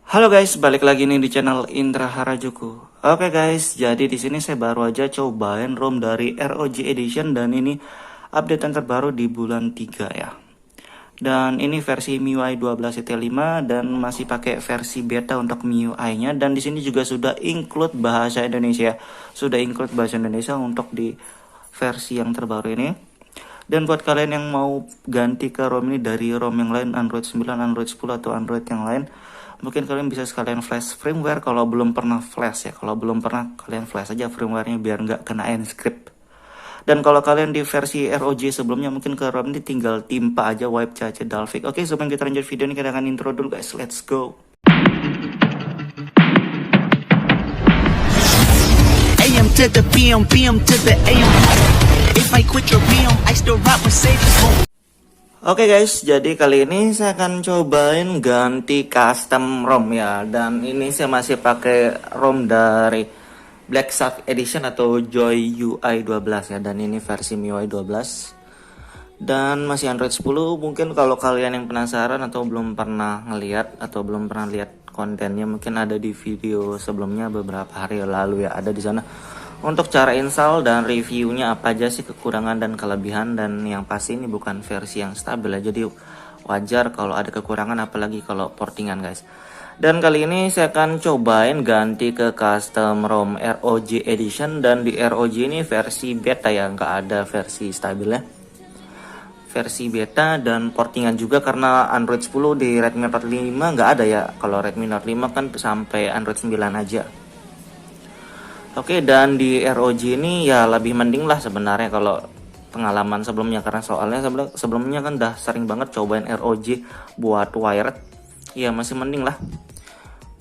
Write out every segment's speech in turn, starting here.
Halo guys, balik lagi nih di channel Indra Harajuku. Oke guys, jadi di sini saya baru aja cobain ROM dari ROG Edition dan ini updatean terbaru di bulan 3 ya. Dan ini versi MIUI 12.5 dan masih pakai versi beta untuk MIUI-nya, dan di sini juga sudah include bahasa Indonesia. Sudah include bahasa Indonesia untuk di versi yang terbaru ini. Dan buat kalian yang mau ganti ke ROM ini dari ROM yang lain, Android 9, Android 10 atau Android yang lain, mungkin kalian bisa sekalian flash firmware kalau belum pernah flash ya. Kalau belum pernah, kalian flash aja firmware-nya biar nggak kena enscript. Dan kalau kalian di versi ROG sebelumnya, mungkin ke ROM ini tinggal timpa aja wipe cache Dalvik. Oke, sebelum kita lanjut video ini, kita akan intro dulu guys. Let's go. AM to the PM, PM to the AM. If I quit your PM, I still rock with Sage's home. Oke guys, jadi kali ini saya akan cobain ganti custom ROM ya. Dan ini saya masih pakai ROM dari Black Shark Edition atau Joy UI 12 ya. Dan ini versi MIUI 12 dan masih Android 10. Mungkin kalau kalian yang penasaran atau belum pernah ngeliat atau belum pernah lihat kontennya, mungkin ada di video sebelumnya beberapa hari lalu ya, ada di sana untuk cara install dan reviewnya apa aja sih kekurangan dan kelebihan. Dan yang pasti ini bukan versi yang stabil ya, jadi wajar kalau ada kekurangan, apalagi kalau portingan guys. Dan kali ini saya akan cobain ganti ke custom ROM ROG Edition, dan di ROG ini versi beta ya, nggak ada versi stabilnya, versi beta. Dan portingan juga karena Android 10 di Redmi Note 5 nggak ada ya. Kalau Redmi Note 5 kan sampai Android 9 aja. Oke, dan di ROG ini ya lebih mending lah sebenarnya kalau pengalaman sebelumnya, karena soalnya sebelumnya kan udah sering banget cobain ROG buat wired. Ya masih mending lah,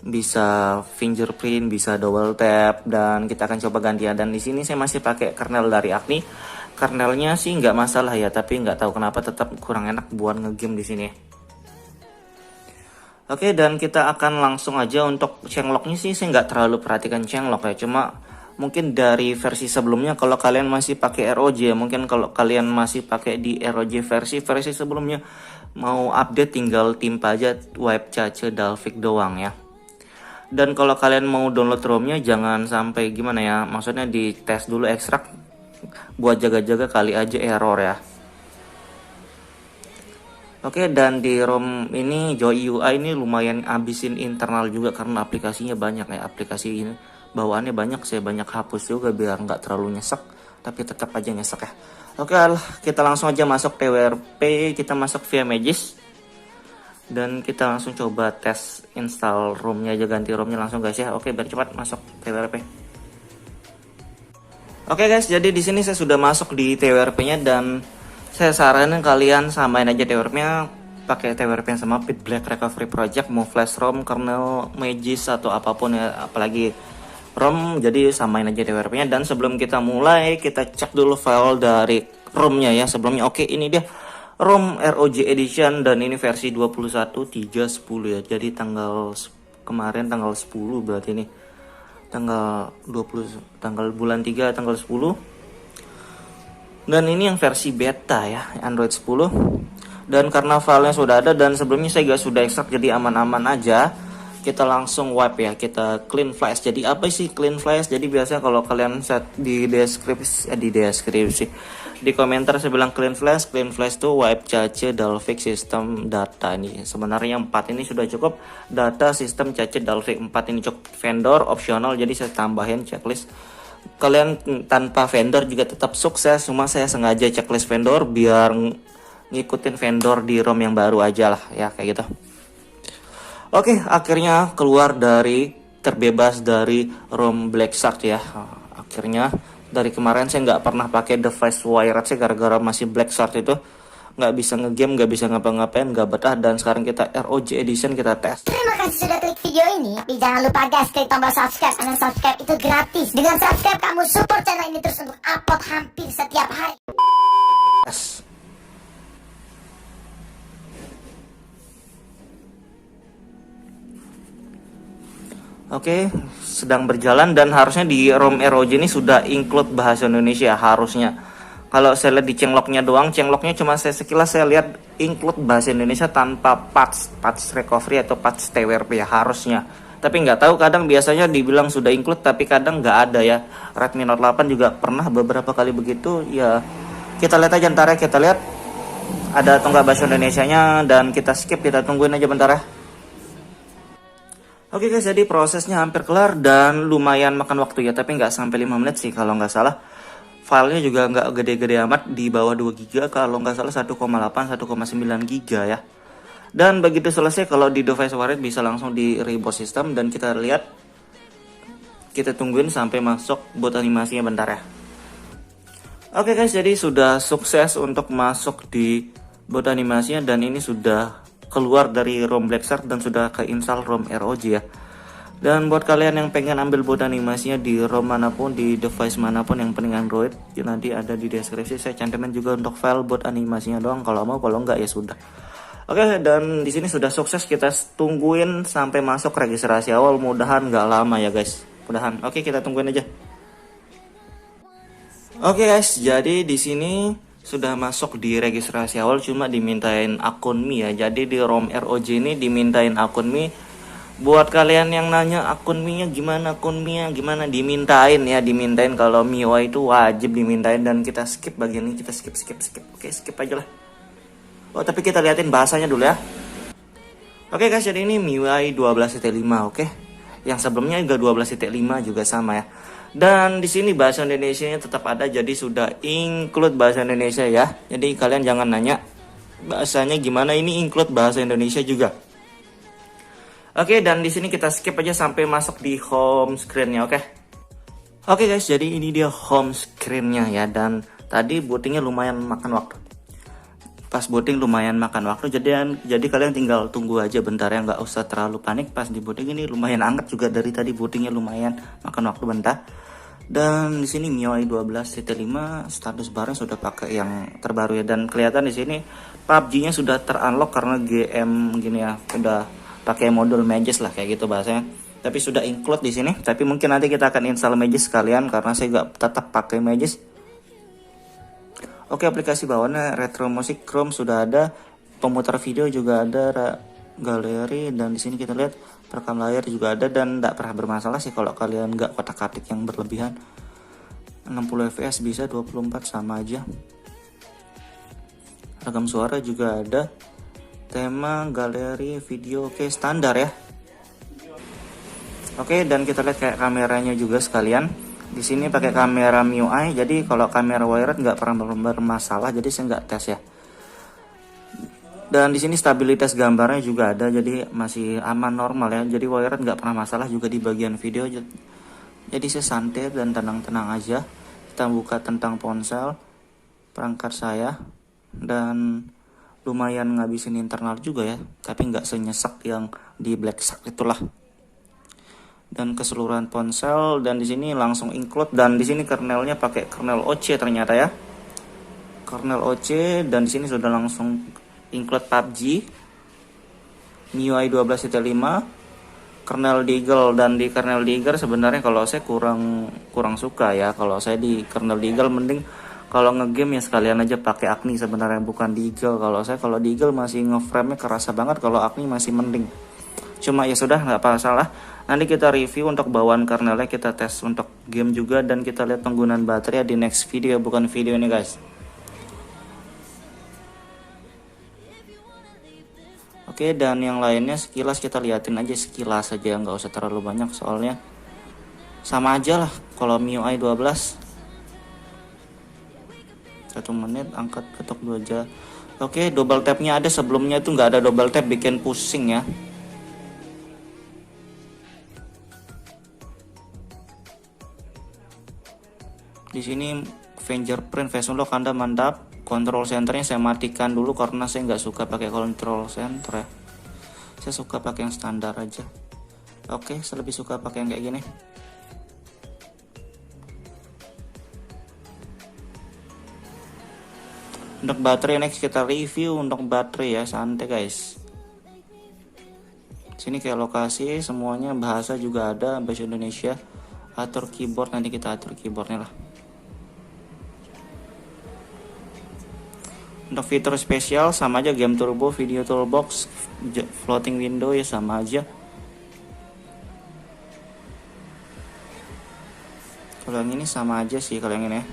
bisa fingerprint, bisa double tap, dan kita akan coba gantian. Dan di sini saya masih pakai kernel dari Acne. Kernelnya sih nggak masalah ya, tapi nggak tahu kenapa tetap kurang enak buat ngegame di sini. Oke, dan kita akan langsung aja untuk changelognya sih saya nggak terlalu perhatikan changelog ya, cuma mungkin dari versi sebelumnya kalau kalian masih pakai ROG ya, mungkin kalau kalian masih pakai di ROG versi sebelumnya mau update tinggal timpa aja wipe cache Dalvik doang ya. Dan kalau kalian mau download ROM-nya jangan sampai gimana ya, maksudnya di tes dulu ekstrak buat jaga-jaga kali aja error ya. Oke, dan di ROM ini Joy UI ini lumayan abisin internal juga karena aplikasinya banyak ya. Aplikasi ini bawaannya banyak, saya banyak hapus juga biar nggak terlalu nyesek, tapi tetap aja nyesek ya. Oke, kita langsung aja masuk TWRP, kita masuk via Magis. Dan kita langsung coba tes install ROM-nya aja, ganti ROM-nya langsung guys ya. Oke, biar cepat masuk TWRP. Oke guys, jadi di sini saya sudah masuk di TWRP-nya, dan saya saranin kalian samain aja TWRP-nya, pakai TWRP yang sama Pit Black Recovery Project, mau flash ROM, kernel, Magis atau apapun ya, apalagi ROM, jadi samain aja TWRP-nya. Dan sebelum kita mulai, kita cek dulu file dari ROM-nya ya sebelumnya. Oke, ini dia ROM ROG Edition dan ini versi 21.3.10 ya. Jadi kemarin tanggal 10 berarti ini tanggal 20, tanggal bulan 3 tanggal 10. Dan ini yang versi beta ya, Android 10. Dan karena filenya sudah ada dan sebelumnya saya juga sudah ekstrak, jadi aman-aman aja. Kita langsung wipe ya, kita clean flash. Jadi apa sih clean flash? Jadi biasanya kalau kalian set di deskripsi, di komentar saya bilang clean flash tuh wipe cache Dalvik sistem data. Ini sebenarnya 4 ini sudah cukup, data sistem cache Dalvik 4 ini cukup, vendor opsional, jadi saya tambahin checklist. Kalian tanpa vendor juga tetap sukses, cuma saya sengaja checklist vendor biar ngikutin vendor di ROM yang baru aja lah ya, kayak gitu. Oke, akhirnya keluar terbebas dari ROM Black Shark ya. Akhirnya dari kemarin saya nggak pernah pakai device wired sih, gara-gara masih Black Shark itu nggak bisa ngegame, nggak bisa ngapa-ngapain, nggak betah. Dan sekarang kita ROG Edition, kita tes. Terima kasih sudah klik video ini. Tapi jangan lupa guys, klik tombol subscribe, karena subscribe itu gratis. Dengan subscribe kamu support channel ini terus untuk upload hampir setiap hari. Tes. Oke, sedang berjalan dan harusnya di ROM ROG ini sudah include bahasa Indonesia harusnya. Kalau saya lihat di changelognya doang, changelognya cuma saya sekilas saya lihat include bahasa Indonesia tanpa patch recovery atau patch TWRP ya harusnya. Tapi nggak tahu, kadang biasanya dibilang sudah include tapi kadang nggak ada ya. Redmi Note 8 juga pernah beberapa kali begitu ya. Kita lihat aja ntar ya, kita lihat ada atau nggak bahasa Indonesianya, dan kita skip, kita tungguin aja bentar ya. Oke guys, jadi prosesnya hampir kelar dan lumayan makan waktu ya, tapi nggak sampai 5 menit sih kalau nggak salah. Filenya juga nggak gede-gede amat, di bawah 2 GB, kalau nggak salah 1,8 1,9 GB ya. Dan begitu selesai, kalau di device warrior bisa langsung di reboot system, dan kita lihat, kita tungguin sampai masuk boot animasinya bentar ya. Oke guys, jadi sudah sukses untuk masuk di boot animasinya, dan ini sudah keluar dari ROM Black Shark dan sudah keinstall ROM ROG ya. Dan buat kalian yang pengen ambil boot animasinya di ROM manapun, di device manapun yang penting Android, ya nanti ada di deskripsi, saya cantumin juga untuk file boot animasinya doang kalau mau, kalau enggak ya sudah. Oke, dan di sini sudah sukses, kita tungguin sampai masuk registrasi awal, mudahan nggak lama ya guys, mudahan. Oke, kita tungguin aja. Oke guys, jadi di sini sudah masuk di registrasi awal, cuma dimintain akun Mi ya. Jadi di ROM ROG ini dimintain akun Mi. Buat kalian yang nanya akun Mi-nya gimana, akun Mi-nya gimana, dimintain ya, dimintain. Kalau MIUI itu wajib dimintain, dan kita skip bagian ini, kita skip. Oke, skip aja lah. Oh, tapi kita liatin bahasanya dulu ya. Oke guys, jadi ini MIUI 12.5, oke. Yang sebelumnya juga 12.5 juga sama ya. Dan di sini bahasa Indonesianya tetap ada, jadi sudah include bahasa Indonesia ya. Jadi kalian jangan nanya bahasanya gimana, ini include bahasa Indonesia juga. Oke, dan di sini kita skip aja sampai masuk di home screen-nya, oke. Oke guys, jadi ini dia home screen-nya ya, dan tadi bootingnya lumayan makan waktu. Pas booting lumayan makan waktu, jadi kalian tinggal tunggu aja bentar ya, nggak usah terlalu panik. Pas di booting ini lumayan anget juga, dari tadi bootingnya lumayan makan waktu bentar. Dan di sini MIUI 12.5 status barang sudah pakai yang terbaru ya, dan kelihatan di sini PUBG-nya sudah terunlock karena GM gini ya, sudah pakai modul Mages lah kayak gitu bahasanya. Tapi sudah include di sini. Tapi mungkin nanti kita akan install Mages sekalian karena saya nggak tetap pakai Mages. Oke, aplikasi bawahnya Retro Music, Chrome sudah ada, pemutar video juga ada, galeri, dan di sini kita lihat perekam layar juga ada, dan tidak pernah bermasalah sih kalau kalian nggak kotak-katik yang berlebihan. 60 fps bisa, 24 sama aja. Rekam suara juga ada, tema, galeri, video, oke standar ya. Oke, dan kita lihat kayak kameranya juga sekalian. Di sini pakai kamera MIUI, jadi kalau kamera wired nggak pernah bermasalah, jadi saya nggak tes ya. Dan di sini stabilitas gambarnya juga ada, jadi masih aman normal ya. Jadi wired nggak pernah masalah juga di bagian video. Jadi saya santai dan tenang-tenang aja. Kita buka tentang ponsel, perangkat saya, dan lumayan ngabisin internal juga ya, tapi nggak senyesek yang di Black Shark itulah. Dan keseluruhan ponsel, dan di sini langsung include, dan di sini kernelnya pakai kernel OC ternyata ya, kernel OC, dan di sini sudah langsung include PUBG, MIUI 12.5, kernel Deagle. Dan di kernel Deagle sebenarnya kalau saya kurang suka ya. Kalau saya di kernel Deagle mending kalau ngegame ya sekalian aja pakai Agni sebenarnya, bukan Deagle. Kalau Deagle masih ngeframe-nya kerasa banget, kalau Agni masih mending. Cuma ya sudah, nggak masalah. Nanti kita review untuk bawaan kernelnya, kita tes untuk game juga, dan kita lihat penggunaan baterai di next video, bukan video ini guys. Oke, dan yang lainnya sekilas kita liatin aja, sekilas aja, nggak usah terlalu banyak soalnya sama aja lah. Kalau MIUI 12 1 menit, angkat ketok 2 jam. Oke, double tap-nya ada, sebelumnya itu nggak ada double tap, bikin pusing ya. Di sini fingerprint face unlock Anda mantap. Control centernya saya matikan dulu karena saya nggak suka pakai control center ya. Saya suka pakai yang standar aja. Oke, saya lebih suka pakai yang kayak gini. Untuk baterai next kita review untuk baterai ya, santai guys. Sini kayak lokasi semuanya, bahasa juga ada, bahasa Indonesia. Atur keyboard, nanti kita atur keyboardnya lah. Untuk fitur spesial sama aja, game turbo, video toolbox, floating window ya sama aja. Kalau yang ini sama aja sih, kalau yang ini ya.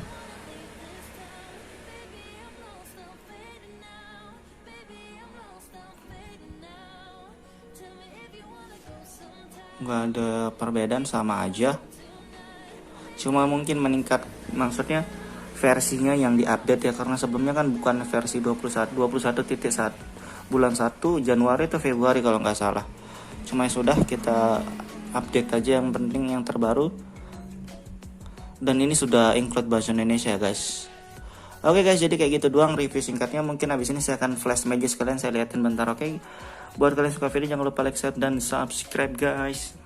Nggak ada perbedaan, sama aja. Cuma mungkin meningkat, maksudnya versinya yang diupdate ya, karena sebelumnya kan bukan versi 21.1 bulan 1 Januari atau Februari kalau nggak salah. Cuma ya sudah, kita update aja yang penting yang terbaru. Dan ini sudah include bahasa Indonesia guys. Oke guys, jadi kayak gitu doang review singkatnya. Mungkin habis ini saya akan flash magic sekalian saya liatin bentar, oke. Buat kalian suka video jangan lupa like, share, dan subscribe guys.